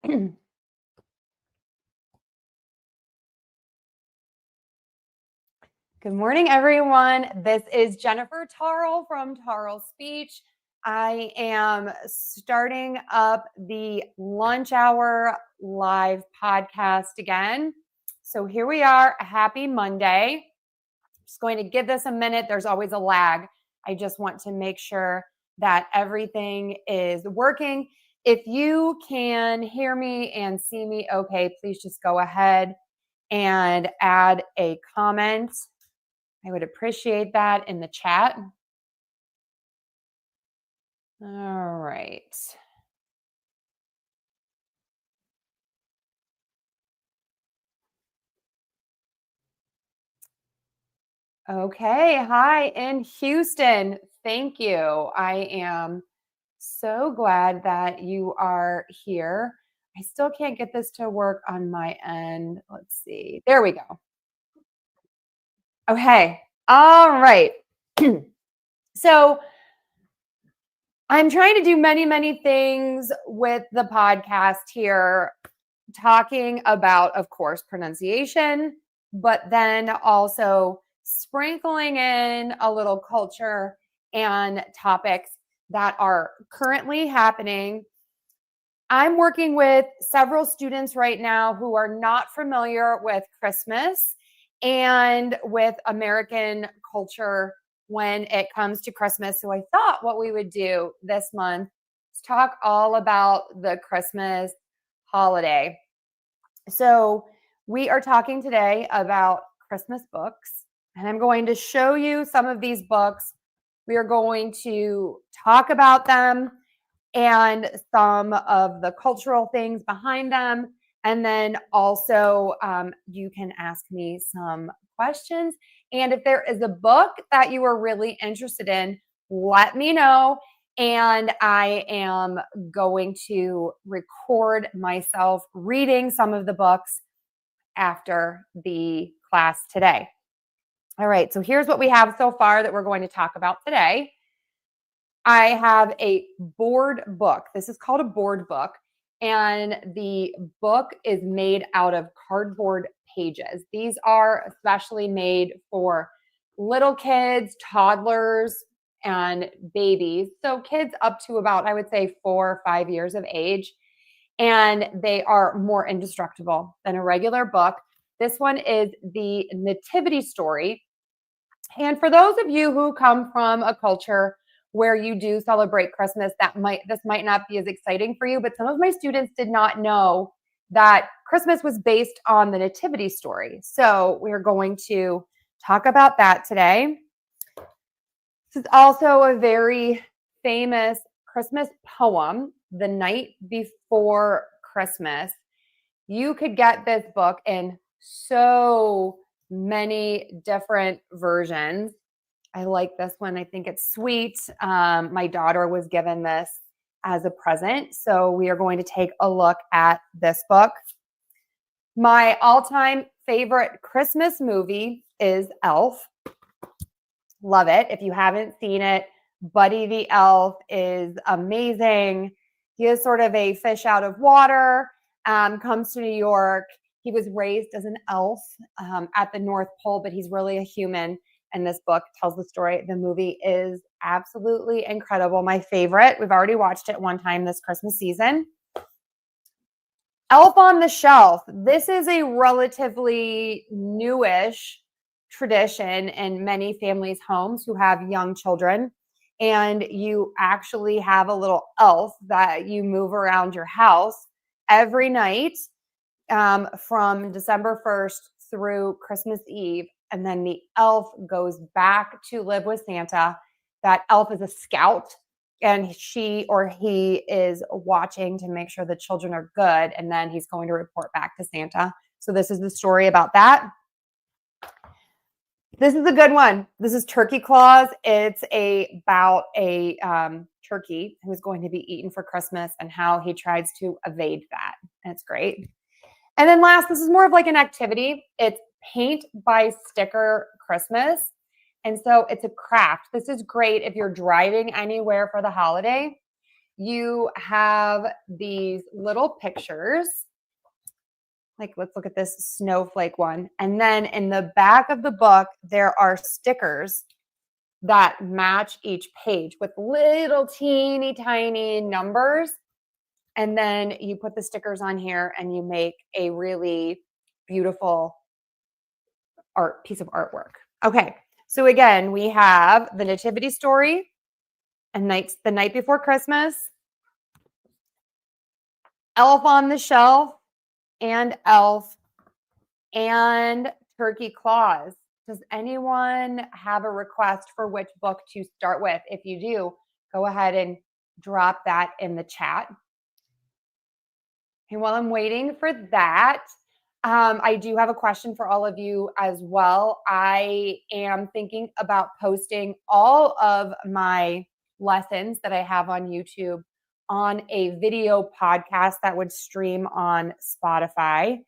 Good morning, everyone. This is Jennifer Tarle from Tarle Speech. I am starting up the lunch hour live podcast again. So here we are. Happy Monday. Just going to give this a minute. There's always a lag. I just want to make sure that everything is working. If you can hear me and see me okay, please just go ahead and add a comment. I would appreciate that in the chat. All right. Okay. Hi in Houston. Thank you. I am so glad that you are here. I still can't get this to work on my end. Let's see. There we go. Okay. All right. So I'm trying to do many things with the podcast here, talking about, of course, pronunciation, but then also sprinkling in a little culture and topics that are currently happening. I'm working with several students right now who are not familiar with Christmas and with American culture when it comes to Christmas. So I thought what we would do this month is talk all about the Christmas holiday. So we are talking today about Christmas books, and I'm going to show you some of these books. We are going to talk about them and some of the cultural things behind them. And then also you can ask me some questions. And if there is a book that you are really interested in, let me know. And I am going to record myself reading some of the books after the class today. All right, so here's what we have so far that we're going to talk about today. I have a board book. This is called a board book. And the book is made out of cardboard pages. These are especially made for little kids, toddlers, and babies. So kids up to about, I would say, 4 or 5 years of age. And they are more indestructible than a regular book. This one is the Nativity Story. And for those of you who come from a culture where you do celebrate Christmas, this might not be as exciting for you, but some of my students did not know that Christmas was based on the Nativity Story. So we're going to talk about that today. This is also a very famous Christmas poem, The Night Before Christmas. You could get this book in so many different versions. I like this one. I think it's sweet. My daughter was given this as a present. So we are going to take a look at this book. My all-time favorite Christmas movie is Elf. Love it. If you haven't seen it, Buddy the Elf is amazing. He is sort of a fish out of water, comes to New York. He was raised as an elf at the North Pole, but he's really a human. And this book tells the story. The movie is absolutely incredible. My favorite. We've already watched it one time this Christmas season. Elf on the Shelf. This is a relatively newish tradition in many families' homes who have young children. And you actually have a little elf that you move around your house every night from December 1st through Christmas Eve. And then the elf goes back to live with Santa. That elf is a scout, and she or he is watching to make sure the children are good. And then he's going to report back to Santa. So this is the story about that. This is a good one. This is Turkey Claus. It's about a turkey who's going to be eaten for Christmas and how he tries to evade that. And it's great. And then last, this is more of like an activity. It's Paint by Sticker Christmas. And so it's a craft. This is great if you're driving anywhere for the holiday. you have these little pictures. Like, let's look at this snowflake one. And then in the back of the book, there are stickers that match each page with little teeny tiny numbers. And then you put the stickers on here and you make a really beautiful piece of artwork. Okay, so again, we have the Nativity Story, and the Night Before Christmas, Elf on the Shelf, and Elf, and Turkey Claus. Does anyone have a request for which book to start with? If you do, go ahead and drop that in the chat. And while I'm waiting for that, I do have a question for all of you as well. I am thinking about posting all of my lessons that I have on YouTube on a video podcast that would stream on Spotify.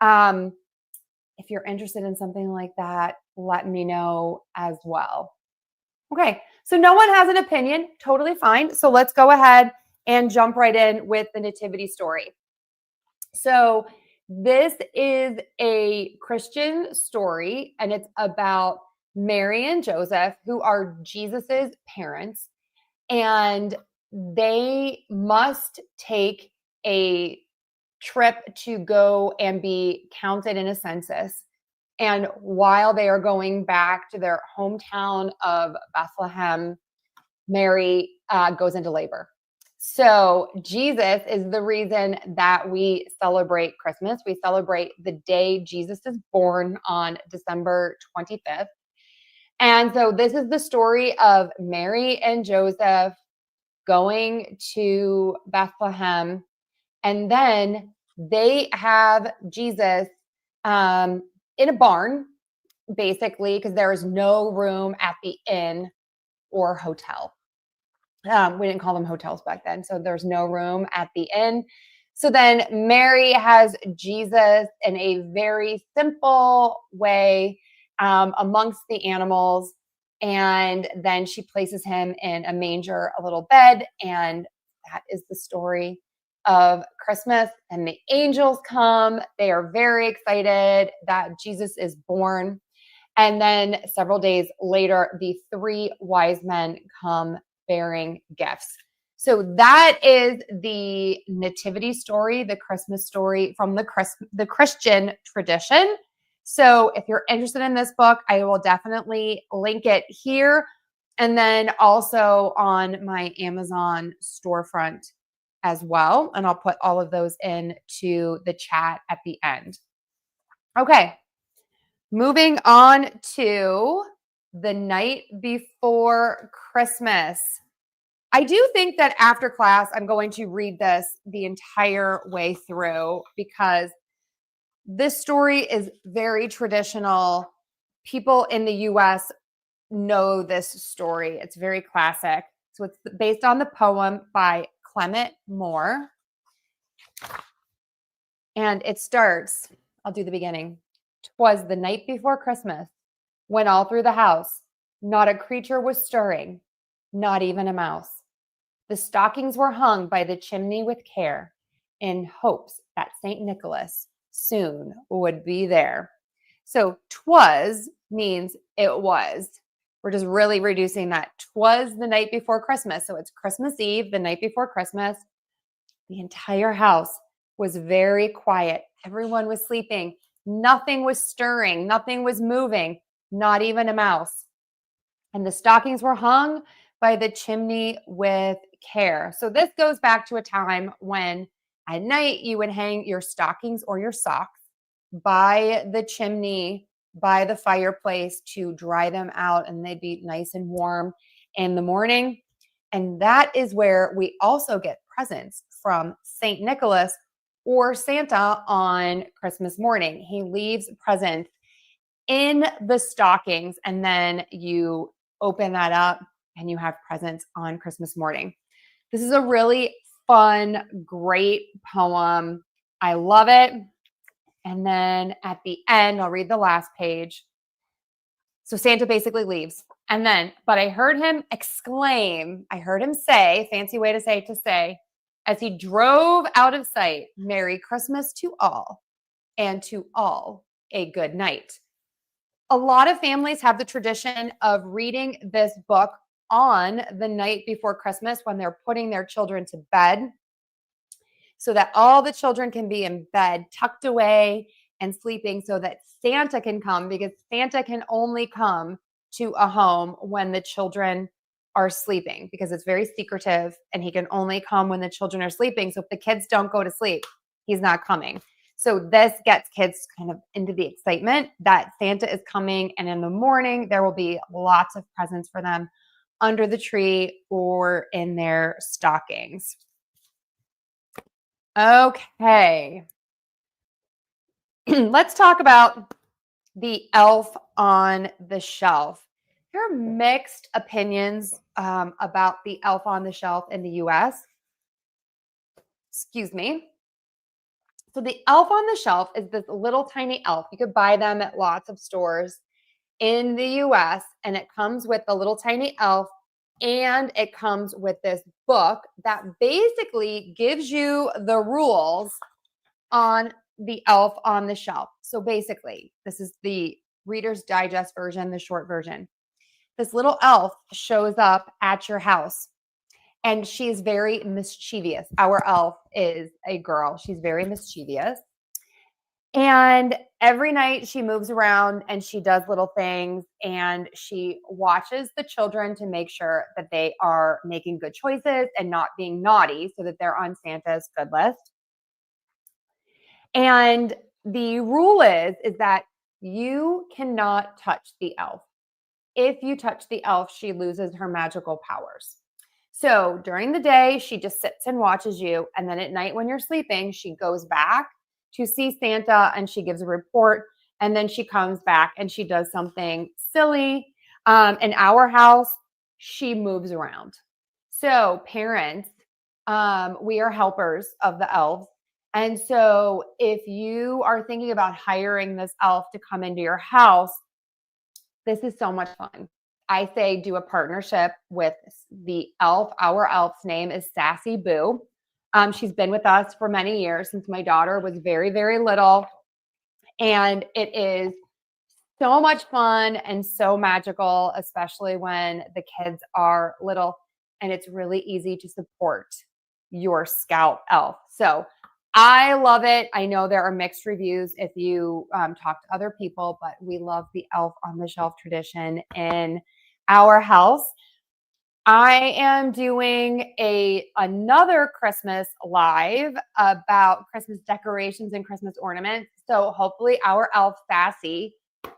If you're interested in something like that, let me know as well. Okay, so no one has an opinion, totally fine. So let's go ahead and jump right in with the Nativity Story. So this is a Christian story, and it's about Mary and Joseph, who are Jesus's parents, and they must take a trip to go and be counted in a census. And while they are going back to their hometown of Bethlehem, Mary goes into labor. So Jesus is the reason that we celebrate Christmas. We celebrate the day Jesus is born on December 25th. And so this is the story of Mary and Joseph going to Bethlehem. And then they have Jesus in a barn, basically, because there is no room at the inn or hotel. We didn't call them hotels back then. So there's no room at the inn. So then Mary has Jesus in a very simple way amongst the animals. And then she places him in a manger, a little bed. And that is the story of Christmas. And the angels come. They are very excited that Jesus is born. And then several days later, the three wise men come bearing gifts. So that is the Nativity Story, the Christmas story from the Christian tradition. So if you're interested in this book, I will definitely link it here, and then also on my Amazon storefront as well. And I'll put all of those into the chat at the end. Okay, moving on to the Night Before Christmas. I do think that after class, I'm going to read this the entire way through because this story is very traditional. People in the US know this story. It's very classic. So it's based on the poem by Clement Moore. And it starts, I'll do the beginning. 'Twas the night before Christmas, when all through the house, not a creature was stirring, not even a mouse. The stockings were hung by the chimney with care, in hopes that St. Nicholas soon would be there. So 'twas means it was. We're just really reducing that. 'Twas the night before Christmas. So it's Christmas Eve, the night before Christmas. The entire house was very quiet. Everyone was sleeping. Nothing was stirring. Nothing was moving. Not even a mouse. And the stockings were hung by the chimney with care. So this goes back to a time when at night you would hang your stockings or your socks by the chimney, by the fireplace to dry them out, and they'd be nice and warm in the morning. And that is where we also get presents from St. Nicholas or Santa on Christmas morning. He leaves presents in the stockings, and then you open that up and you have presents on Christmas morning. This is a really fun, great poem. I love it. And then at the end, I'll read the last page. So Santa basically leaves, But I heard him exclaim, I heard him say, fancy way to say, as he drove out of sight, Merry Christmas to all, and to all a good night. A lot of families have the tradition of reading this book on the night before Christmas when they're putting their children to bed, so that all the children can be in bed, tucked away and sleeping, so that Santa can come, because Santa can only come to a home when the children are sleeping, because it's very secretive and he can only come when the children are sleeping. So if the kids don't go to sleep, he's not coming. So this gets kids kind of into the excitement that Santa is coming, and in the morning there will be lots of presents for them under the tree or in their stockings. Okay. Let's talk about the elf on the shelf. There are mixed opinions about the elf on the shelf in the US. Excuse me. So the elf on the shelf is this little tiny elf. You could buy them at lots of stores in the US, and it comes with the little tiny elf, and it comes with this book that basically gives you the rules on the elf on the shelf. So basically, this is the Reader's Digest version, the short version. This little elf shows up at your house, and she's very mischievous. Our elf is a girl. She's very mischievous. And every night she moves around and she does little things, and she watches the children to make sure that they are making good choices and not being naughty, so that they're on Santa's good list. And the rule is that you cannot touch the elf. If you touch the elf, she loses her magical powers. So during the day, she just sits and watches you. And then at night when you're sleeping, she goes back to see Santa and she gives a report. And then she comes back and she does something silly. In our house, she moves around. So parents, we are helpers of the elves. And so if you are thinking about hiring this elf to come into your house, this is so much fun. I say do a partnership with the elf. Our elf's name is Sassy Boo. She's been with us for many years, since my daughter was very, very little. And it is so much fun and so magical, especially when the kids are little. And it's really easy to support your scout elf. So I love it. I know there are mixed reviews if you talk to other people, but we love the elf on the shelf tradition in our house. I am doing another Christmas live about Christmas decorations and Christmas ornaments. So hopefully our elf Sassy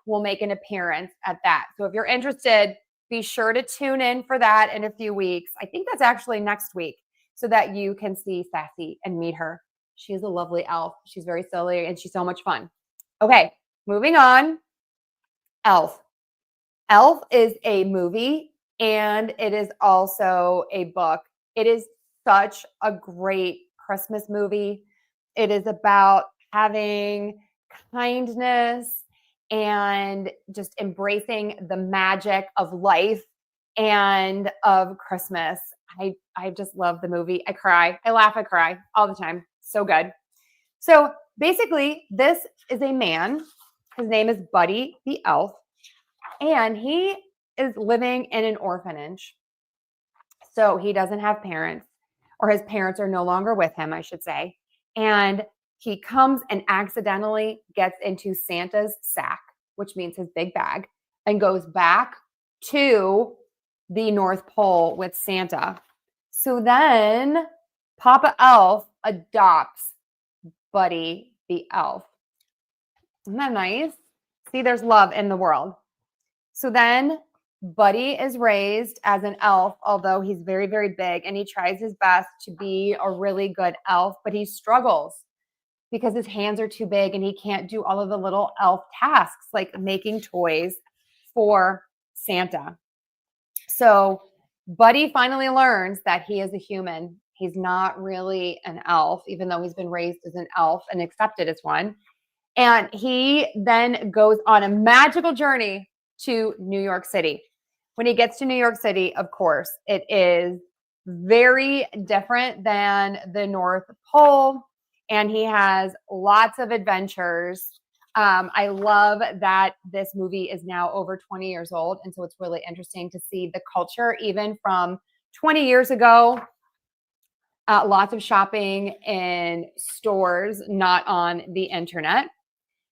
will make an appearance at that. So if you're interested, be sure to tune in for that in a few weeks. I think that's actually next week, so that you can see Sassy and meet her. She's a lovely elf. She's very silly and she's so much fun. Okay, moving on. Elf. Elf is a movie, and it is also a book. It is such a great Christmas movie. It is about having kindness and just embracing the magic of life and of Christmas. I just love the movie. I cry. I laugh. I cry all the time. So good. So basically, this is a man. His name is Buddy the Elf, and he is living in an orphanage. So he doesn't have parents, or his parents are no longer with him, I should say. And he comes and accidentally gets into Santa's sack, which means his big bag, and goes back to the North Pole with Santa. So then Papa Elf adopts Buddy the Elf. Isn't that nice? See, there's love in the world. So then Buddy is raised as an elf, although he's very, very big, and he tries his best to be a really good elf, but he struggles because his hands are too big and he can't do all of the little elf tasks like making toys for Santa. So Buddy finally learns that he is a human. He's not really an elf, even though he's been raised as an elf and accepted as one. And he then goes on a magical journey to New York City. when he gets to New York City, of course, it is very different than the North Pole, and he has lots of adventures. I love that this movie is now over 20 years old, and so it's really interesting to see the culture even from 20 years ago. Lots of shopping in stores, not on the internet.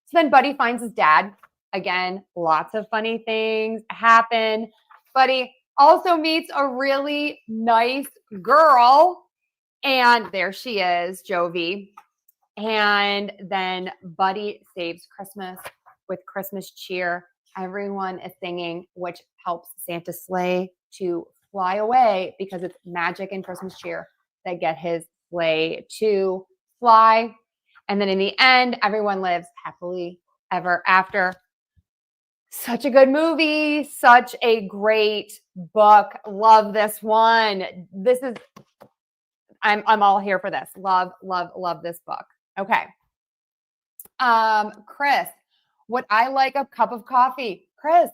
So then Buddy finds his dad. Again, lots of funny things happen. Buddy also meets a really nice girl. And there she is, Jovi. And then Buddy saves Christmas with Christmas cheer. Everyone is singing, which helps Santa's sleigh to fly away because it's magic and Christmas cheer that get his sleigh to fly. And then in the end, everyone lives happily ever after. Such a good movie, such a great book. Love this one. I'm all here for this. Love this book. Okay. Chris, would I like a cup of coffee? Chris,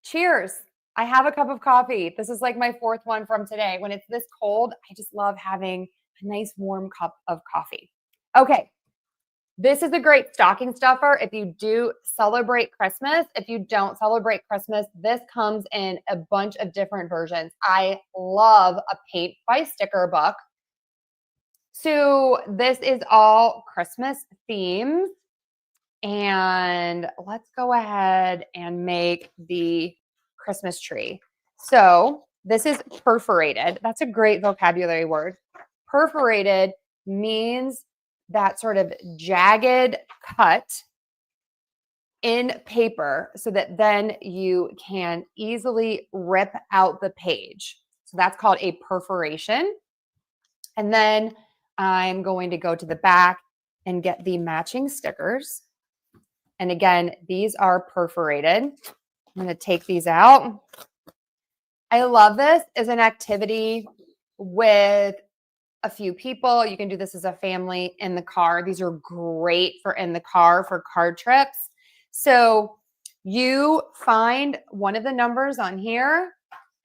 cheers. I have a cup of coffee. This is like my fourth one from today. When it's this cold, I just love having a nice warm cup of coffee. Okay. This is a great stocking stuffer if you do celebrate Christmas. If you don't celebrate Christmas, this comes in a bunch of different versions. I love a paint by sticker book. So this is all Christmas themes. And let's go ahead and make the Christmas tree. So this is perforated. That's a great vocabulary word. Perforated means that sort of jagged cut in paper so that then you can easily rip out the page. So that's called a perforation. And then I'm going to go to the back and get the matching stickers. And again, these are perforated. I'm going to take these out. I love this as an activity with a few people. You can do this as a family in the car. These are great for in the car for car trips. So you find one of the numbers on here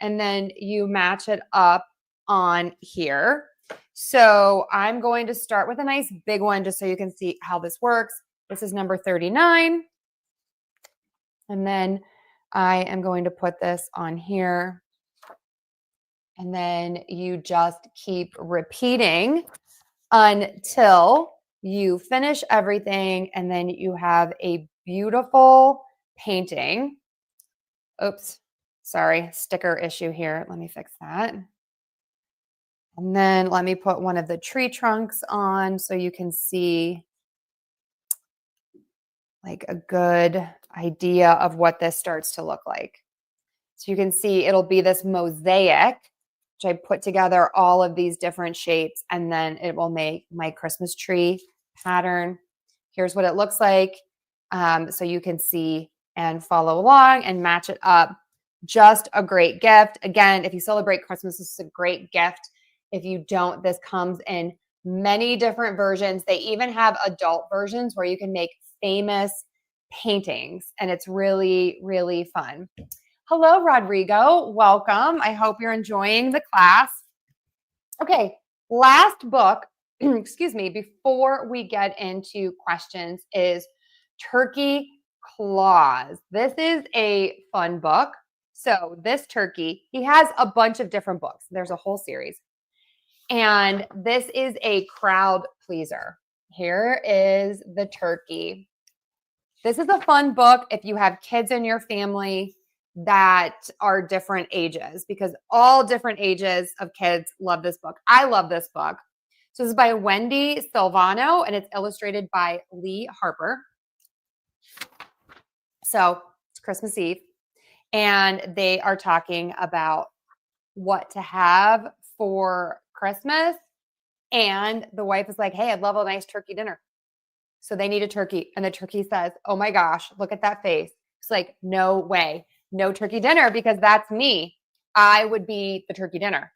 and then you match it up on here. So I'm going to start with a nice big one just so you can see how this works. This is number 39. And then I am going to put this on here. And then you just keep repeating until you finish everything. And then you have a beautiful painting. Oops, sorry, sticker issue here. Let me fix that. And then let me put one of the tree trunks on so you can see like a good idea of what this starts to look like. So you can see it'll be this mosaic, which I put together all of these different shapes, and then it will make my Christmas tree pattern. Here's what it looks like. So you can see and follow along and match it up. Just a great gift. Again, if you celebrate Christmas, this is a great gift. If you don't, this comes in many different versions. They even have adult versions where you can make famous paintings, and it's really, really fun. Hello, Rodrigo. Welcome. I hope you're enjoying the class. Okay, last book, excuse me, before we get into questions is Turkey Claus. This is a fun book. So this turkey, he has a bunch of different books. There's a whole series. And this is a crowd pleaser. Here is the turkey. This is a fun book if you have kids in your family that are different ages, because all different ages of kids love this book. I love this book. So this is by Wendy Silvano, and it's illustrated by Lee Harper. So it's Christmas Eve, and they are talking about what to have for Christmas. And the wife is like, hey, I'd love a nice turkey dinner. So they need a turkey. And the turkey says, oh my gosh, look at that face. It's like, no way, no turkey dinner, because that's me. I would be the turkey dinner.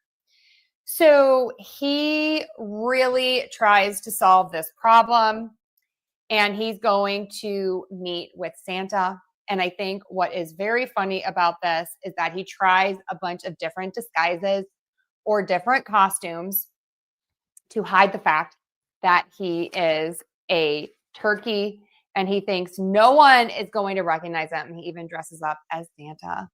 So he really tries to solve this problem, and he's going to meet with Santa. And I think what is very funny about this is that he tries a bunch of different disguises or different costumes to hide the fact that he is a turkey, and he thinks no one is going to recognize him. He even dresses up as Santa.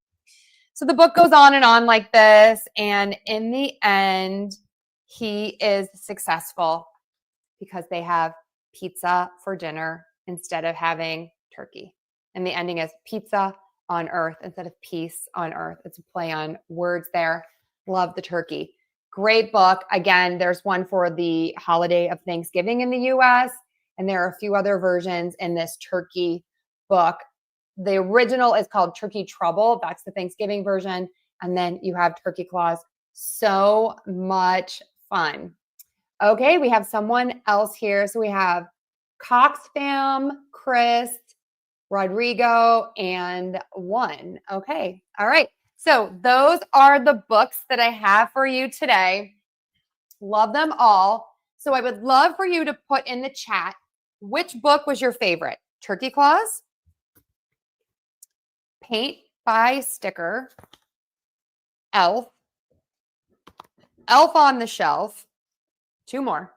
So the book goes on and on like this, and in the end, he is successful because they have pizza for dinner instead of having turkey. And the ending is pizza on earth instead of peace on earth. It's a play on words there. Love the turkey. Great book. Again, there's one for the holiday of Thanksgiving in the US, and there are a few other versions in this turkey book. The original is called Turkey Trouble. That's the Thanksgiving version. And then you have Turkey Claus. So much fun. Okay, we have someone else here. So we have Cox Fam, Chris, Rodrigo, and one. Okay, all right. So those are the books that I have for you today. Love them all. So I would love for you to put in the chat, which book was your favorite? Turkey Claus, Paint by Sticker, Elf, Elf on the Shelf, two more,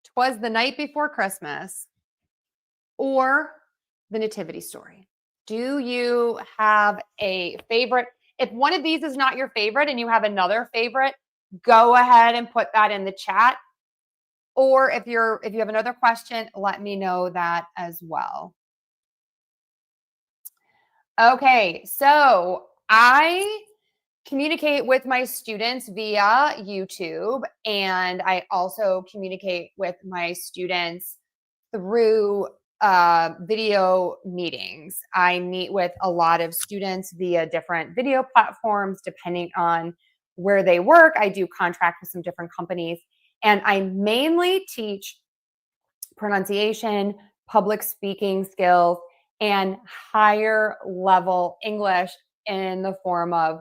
'Twas the Night Before Christmas, or the Nativity Story. Do you have a favorite? If one of these is not your favorite and you have another favorite, go ahead and put that in the chat. Or if you have another question, let me know that as well. Okay, so I communicate with my students via YouTube, and I also communicate with my students through video meetings. I meet with a lot of students via different video platforms, depending on where they work. I do contract with some different companies, and I mainly teach pronunciation, public speaking skills, and higher level English in the form of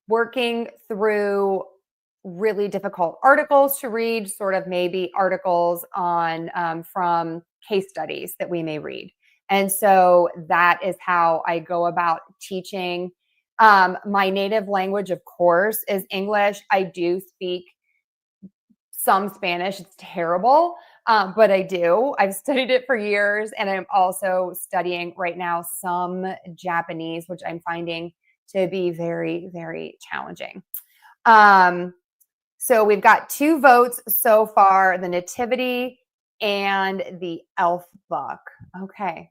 working through really difficult articles to read, sort of maybe articles on from case studies that we may read. And so that is how I go about teaching. My native language, of course, is English. I do speak some Spanish. It's terrible, but I do. I've studied it for years, and I'm also studying right now some Japanese, which I'm finding to be very, very challenging. So we've got 2 votes so far, the Nativity and the Elf book. Okay.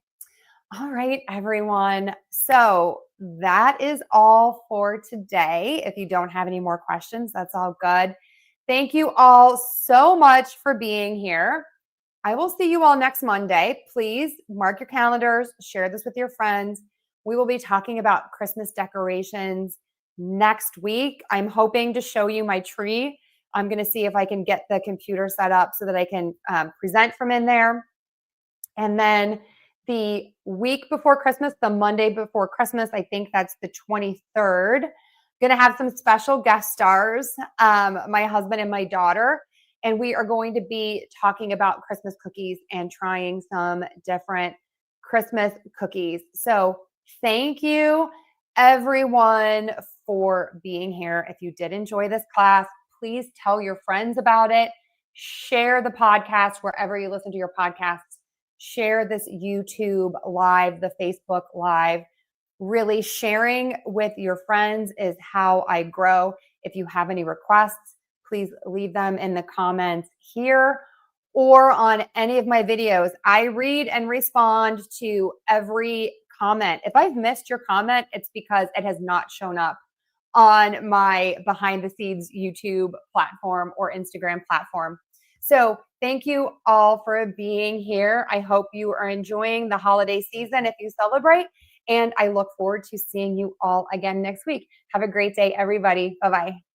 All right, everyone. So that is all for today. If you don't have any more questions, that's all good. Thank you all so much for being here. I will see you all next Monday. Please mark your calendars, share this with your friends. We will be talking about Christmas decorations next week. I'm hoping to show you my tree. I'm going to see if I can get the computer set up so that I can present from in there. And then the week before Christmas, the Monday before Christmas, I think that's the 23rd, going to have some special guest stars, my husband and my daughter. And we are going to be talking about Christmas cookies and trying some different Christmas cookies. So thank you, everyone, for being here. If you did enjoy this class, please tell your friends about it. Share the podcast wherever you listen to your podcasts. Share this YouTube live, the Facebook live. Really sharing with your friends is how I grow. If you have any requests, please leave them in the comments here or on any of my videos. I read and respond to every comment. If I've missed your comment, it's because it has not shown up on my behind the scenes YouTube platform or Instagram platform. So thank you all for being here. I hope you are enjoying the holiday season if you celebrate, and I look forward to seeing you all again next week. Have a great day, everybody. Bye-bye.